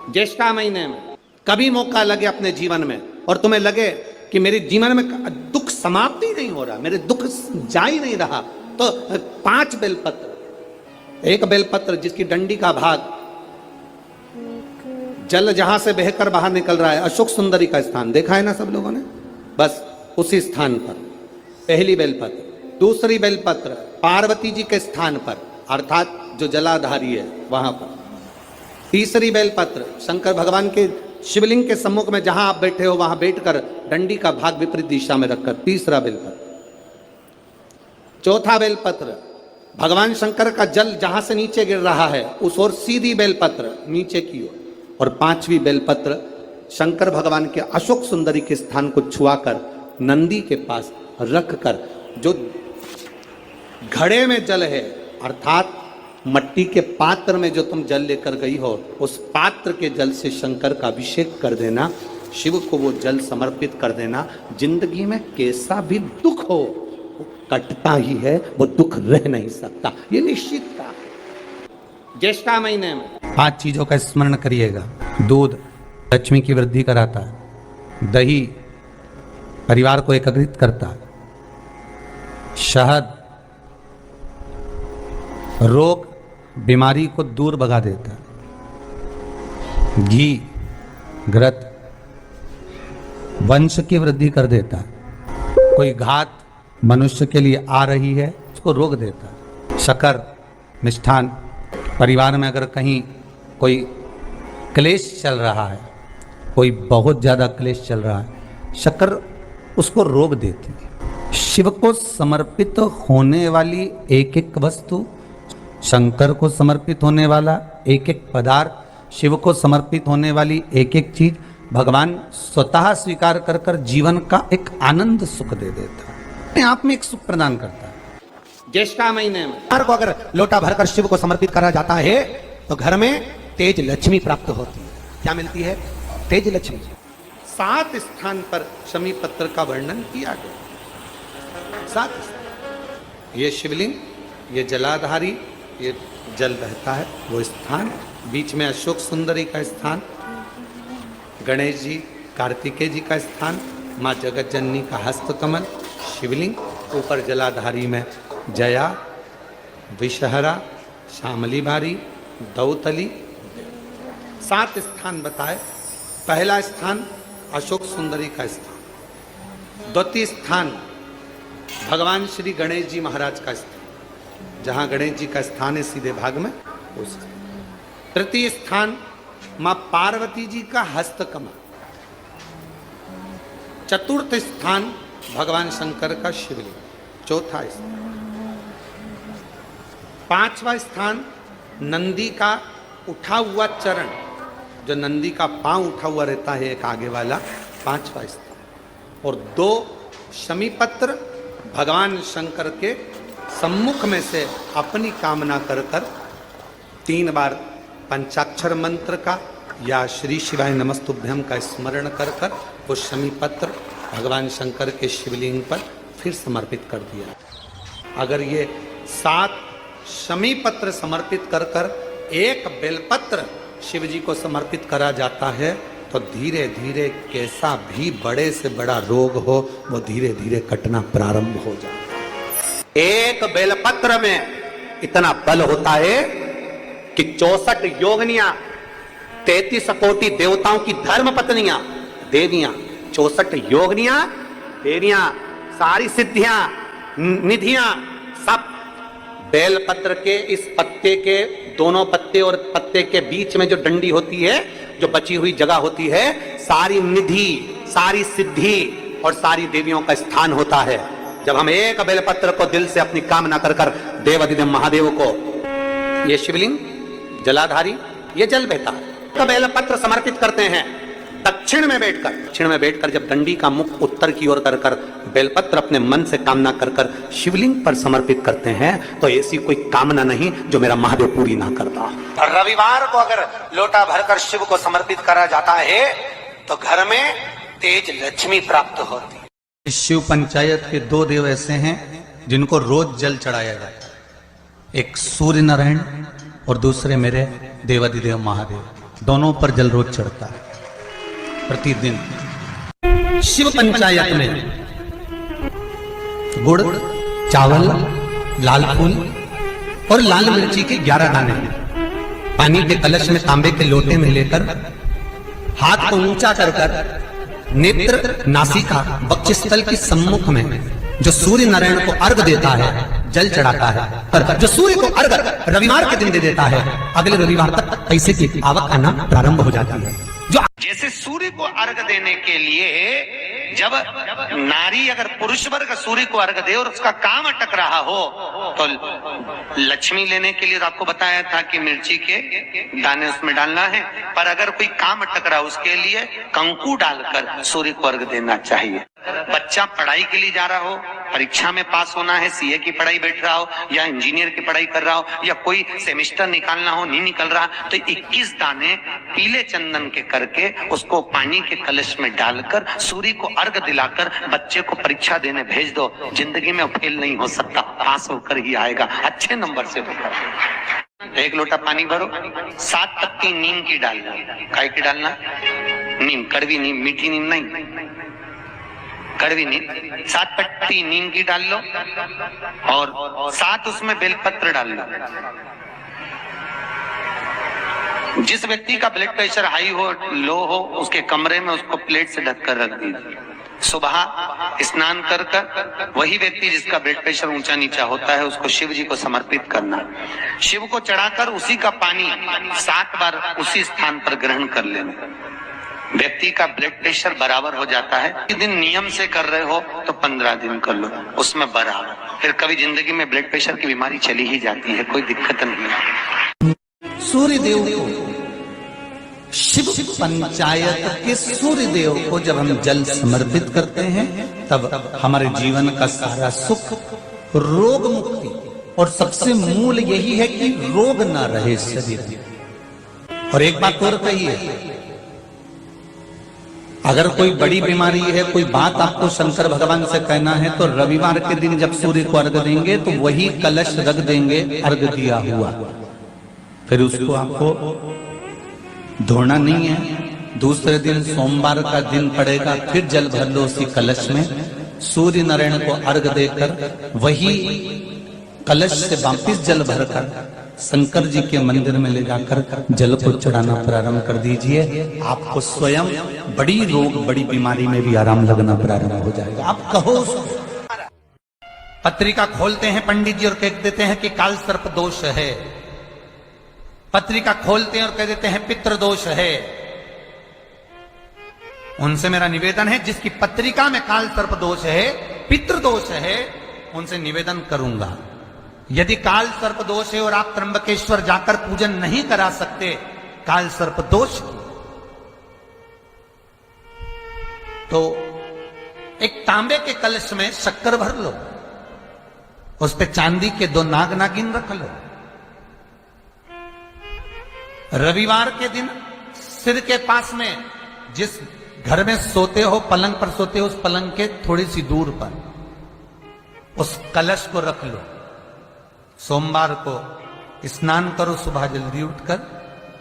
ज्येष्ठा महीने में कभी मौका लगे अपने जीवन में और तुम्हें लगे कि मेरे जीवन में दुख समाप्त ही नहीं हो रहा, मेरे दुख जा ही नहीं रहा, तो 5 बेलपत्र, एक बेलपत्र जिसकी डंडी का भाग जल जहां से बहकर बाहर निकल रहा है, अशोक सुंदरी का स्थान देखा है ना सब लोगों ने, बस उसी स्थान पर पहली बेलपत्र। दूसरी बेलपत्र पार्वती जी के स्थान पर अर्थात जो जलाधारी है वहां पर। तीसरी बेलपत्र शंकर भगवान के शिवलिंग के सम्मुख में जहां आप बैठे हो वहां बैठकर डंडी का भाग विपरीत दिशा में रखकर, तीसरा बेलपत्र। चौथा बेलपत्र भगवान शंकर का जल जहां से नीचे गिर रहा है उस ओर सीधी बेलपत्र नीचे की ओर। और 5वीं बेलपत्र शंकर भगवान के अशोक सुंदरी के स्थान को छुआकर नंदी के पास रखकर, जो घड़े में जल है अर्थात मट्टी के पात्र में जो तुम जल लेकर गई हो उस पात्र के जल से शंकर का अभिषेक कर देना, शिव को वो जल समर्पित कर देना। जिंदगी में कैसा भी दुख हो वो कटता ही है, वो दुख रह नहीं सकता, ये निश्चित था। ज्येष्ठा महीने में 5 चीजों का स्मरण करिएगा। दूध लक्ष्मी की वृद्धि कराता है, दही परिवार को एकत्रित करता है, शहद रोग बीमारी को दूर भगा देता है, घी घृत वंश की वृद्धि कर देता है, कोई घात मनुष्य के लिए आ रही है उसको रोक देता है, शक्कर मिष्ठान परिवार में अगर कहीं कोई क्लेश चल रहा है, कोई बहुत ज़्यादा क्लेश चल रहा है, शक्कर उसको रोक देती है। शिव को समर्पित होने वाली एक एक वस्तु, शंकर को समर्पित होने वाला एक एक पदार्थ, शिव को समर्पित होने वाली एक एक चीज भगवान स्वतः स्वीकार कर कर जीवन का एक आनंद सुख दे देता है, अपने आप में एक सुख प्रदान करता है। ज्येष्ठा महीने में को अगर लोटा भरकर शिव को समर्पित करा जाता है तो घर में तेज लक्ष्मी प्राप्त होती है। क्या मिलती है? तेज लक्ष्मी। 7 स्थान पर शमी पत्र का वर्णन किया गया। 7 ये शिवलिंग, ये जलाधारी, ये जल बहता है वो स्थान, बीच में अशोक सुंदरी का स्थान, गणेश जी कार्तिकेय जी का स्थान, माँ जगत जननी का हस्तकमल, शिवलिंग, ऊपर जलाधारी में जया, विषहरा, श्यामली बारी, दौतली। 7 स्थान बताए। पहला स्थान अशोक सुंदरी का स्थान, द्वितीय स्थान भगवान श्री गणेश जी महाराज का स्थान, जहाँ गणेश जी का स्थान है सीधे भाग में उस। तृतीय स्थान माँ पार्वती जी का हस्तकमल। चतुर्थ स्थान भगवान शंकर का शिवलिंग। चौथा स्थान। 5वां स्थान नंदी का उठा हुआ चरण, जो नंदी का पांव उठा हुआ रहता है एक आगे वाला, 5वां स्थान। और 2 शमी पत्र भगवान शंकर के सम्मुख में से अपनी कामना कर कर 3 बार पंचाक्षर मंत्र का या श्री शिवाय नमस्तुभ्यम का स्मरण कर कर वो शमी पत्र भगवान शंकर के शिवलिंग पर फिर समर्पित कर दिया। अगर ये 7 शमी पत्र समर्पित कर कर एक बेलपत्र शिव जी को समर्पित करा जाता है तो धीरे धीरे कैसा भी बड़े से बड़ा रोग हो वो धीरे धीरे कटना प्रारंभ हो जाता है। एक बेलपत्र में इतना बल होता है कि 64 योगनियां, 33 कोटि देवताओं की धर्म पत्नियां, देवियां, 64 योगनियां, देवियां, सारी सिद्धियां, निधियां सब बेलपत्र के इस पत्ते के दोनों पत्ते और पत्ते के बीच में जो डंडी होती है, जो बची हुई जगह होती है, सारी निधि, सारी सिद्धि और सारी देवियों का स्थान होता है। जब हम एक बेलपत्र को दिल से अपनी कामना कर कर देवाधिदेव महादेव को, ये शिवलिंग जलाधारी, ये जल बहता है, बेलपत्र समर्पित करते हैं दक्षिण में बैठकर जब डंडी का मुख उत्तर की ओर कर कर बेलपत्र अपने मन से कामना कर कर शिवलिंग पर समर्पित करते हैं तो ऐसी कोई कामना नहीं जो मेरा महादेव पूरी ना करता। रविवार को अगर लोटा भरकर शिव को समर्पित करा जाता है तो घर में तेज लक्ष्मी प्राप्त होती है। शिव पंचायत के 2 देव ऐसे हैं जिनको रोज जल चढ़ाया जाता है, एक सूर्य नारायण और दूसरे मेरे देवाधिदेव महादेव। दोनों पर जल रोज चढ़ता है प्रतिदिन। शिव पंचायत में गुड़, चावल, लाल फूल और लाल मिर्ची के 11 दाने पानी के कलश में तांबे के लोटे में लेकर हाथ को ऊंचा कर नेत्र, नासिका, वक्षस्थल के सम्मुख में जो सूर्य नारायण को अर्घ देता है, जल चढ़ाता है, पर जो सूर्य को अर्घ रविवार के दिन दे देता है, अगले रविवार तक पैसे की आवक आना प्रारंभ हो जाती है। जो जैसे सूर्य को अर्घ देने के लिए जब नारी अगर पुरुष वर्ग सूर्य को अर्घ दे और उसका काम अटक रहा हो तो लक्ष्मी लेने के लिए आपको बताया था कि मिर्ची के दाने उसमें डालना है, पर अगर कोई काम अटक रहा उसके लिए कंकु डालकर सूर्य को अर्घ देना चाहिए। बच्चा पढ़ाई के लिए जा रहा हो, परीक्षा में पास होना है, सीए की पढ़ाई बैठ रहा हो या इंजीनियर की पढ़ाई कर रहा हो या कोई सेमेस्टर निकालना हो, नहीं निकल रहा, तो 21 दाने पीले चंदन के करके उसको पानी के कलश में डालकर सूर्य को अर्घ दिलाकर बच्चे को परीक्षा देने भेज दो। जिंदगी में फेल नहीं हो सकता, पास होकर ही आएगा, अच्छे नंबर से होकर। 1 लोटा पानी भरो, 7 पत्ती नीम की डालना। काय की डालना? नीम, कड़वी नीम, मीठी नीम नहीं, कड़वी नीम। 7 पत्ती नीम की डाल लो और 7 उसमें बेलपत्र डाल लो। जिस व्यक्ति का ब्लड प्रेशर हाई हो, लो हो, उसके कमरे में उसको प्लेट से ढककर रख दीजिए। सुबह स्नान कर कर वही व्यक्ति जिसका ब्लड प्रेशर ऊंचा नीचा होता है उसको शिव जी को समर्पित करना। शिव को चढ़ाकर उसी का पानी 7 बार उसी स्थान पर ग्रहण कर लेना। व्यक्ति का ब्लड प्रेशर बराबर हो जाता है। एक दिन नियम से कर रहे हो तो 15 दिन कर लो, उसमें बराबर। फिर कभी जिंदगी में ब्लड प्रेशर की बीमारी चली ही जाती है, कोई दिक्कत नहीं है। सूर्य देव को, शिव पंचायत के सूर्य देव को जब हम जल समर्पित करते हैं तब हमारे जीवन का सारा सुख, रोग मुक्ति, और सबसे मूल यही है कि रोग ना रहे शरीर में। और एक बात और कहिए, अगर कोई बड़ी बीमारी है, कोई बात आपको शंकर भगवान से कहना है तो रविवार के दिन जब सूर्य को अर्घ देंगे तो वही कलश रख देंगे अर्घ दिया हुआ, फिर उसको आपको धोना नहीं है। दूसरे दिन सोमवार का दिन पड़ेगा, फिर जल भर लो उसी कलश में, सूर्य नारायण को अर्घ देकर वही कलश से वापिस जल भरकर शंकर जी के मंदिर में ले जाकर जल को चढ़ाना प्रारंभ कर दीजिए। आपको स्वयं बड़ी रोग, बड़ी बीमारी में भी आराम लगना प्रारंभ हो जाएगा। आप कहो, पत्रिका खोलते हैं पंडित जी और कह देते हैं कि काल सर्प दोष है, पत्रिका खोलते हैं और कह देते हैं पितृ दोष है। उनसे मेरा निवेदन है, जिसकी पत्रिका में काल सर्प दोष है, पितृ दोष है, उनसे निवेदन करूंगा, यदि काल सर्प दोष है और आप त्र्यंबकेश्वर जाकर पूजन नहीं करा सकते काल सर्प दोष, तो एक तांबे के कलश में शक्कर भर लो, उस पे चांदी के 2 नाग नागिन रख लो। रविवार के दिन सिर के पास में, जिस घर में सोते हो, पलंग पर सोते हो, उस पलंग के थोड़ी सी दूर पर उस कलश को रख लो। सोमवार को स्नान करो, सुबह जल्दी उठकर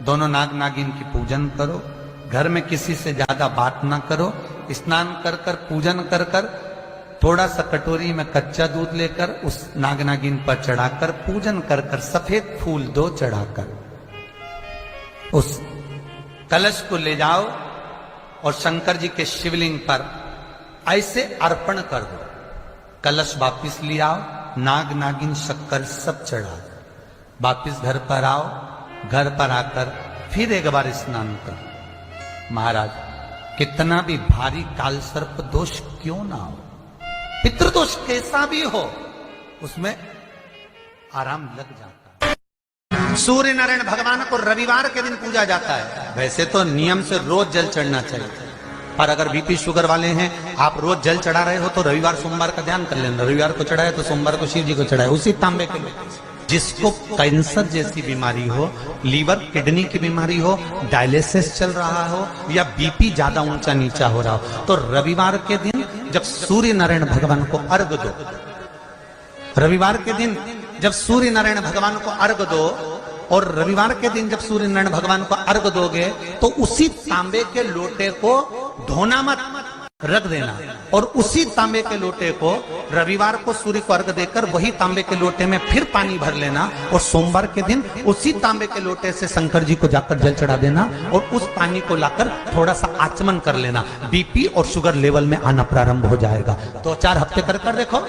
दोनों नाग नागिन की पूजन करो। घर में किसी से ज्यादा बात ना करो। स्नान कर कर पूजन कर कर थोड़ा सा कटोरी में कच्चा दूध लेकर उस नाग नागिन पर चढ़ाकर पूजन कर कर सफेद फूल 2 चढ़ाकर उस कलश को ले जाओ और शंकर जी के शिवलिंग पर ऐसे अर्पण कर दो। कलश वापिस ले आओ, नाग नागिन शक्कर सब चढ़ा, वापिस घर पर आओ। घर पर आकर फिर एक बार स्नान करो। महाराज, कितना भी भारी काल सर्प दोष क्यों ना हो, पितृदोष कैसा भी हो, उसमें आराम लग जाता है। सूर्य नारायण भगवान को रविवार के दिन पूजा जाता है। वैसे तो नियम से रोज जल चढ़ना चाहिए, पर अगर बीपी शुगर वाले हैं, आप रोज जल चढ़ा रहे हो तो रविवार सोमवार का ध्यान कर लेना। रविवार को चढ़ाए तो सोमवार को शिव जी को चढ़ाए, उसी तांबे के लिए। जिसको कैंसर जैसी बीमारी हो, लीवर किडनी की बीमारी हो, डायलिसिस चल रहा हो या बीपी ज्यादा ऊंचा नीचा हो रहा हो, तो रविवार के दिन जब सूर्य नारायण भगवान को अर्घ दो, रविवार के दिन जब सूर्य नारायण भगवान को अर्घ दो और रविवार के दिन जब सूर्य नारायण भगवान को अर्घ दोगे तो उसी तांबे के लोटे को धोना मत, रख देना, और उसी तांबे के लोटे को रविवार को सूर्य को अर्घ देकर वही तांबे के लोटे में फिर पानी भर लेना, और सोमवार के दिन उसी तांबे के लोटे से शंकर जी को जाकर जल चढ़ा देना, और उस पानी को लाकर थोड़ा सा आचमन कर लेना। बीपी और शुगर लेवल में आना प्रारंभ हो जाएगा। 2-4 हफ्ते कर देखो,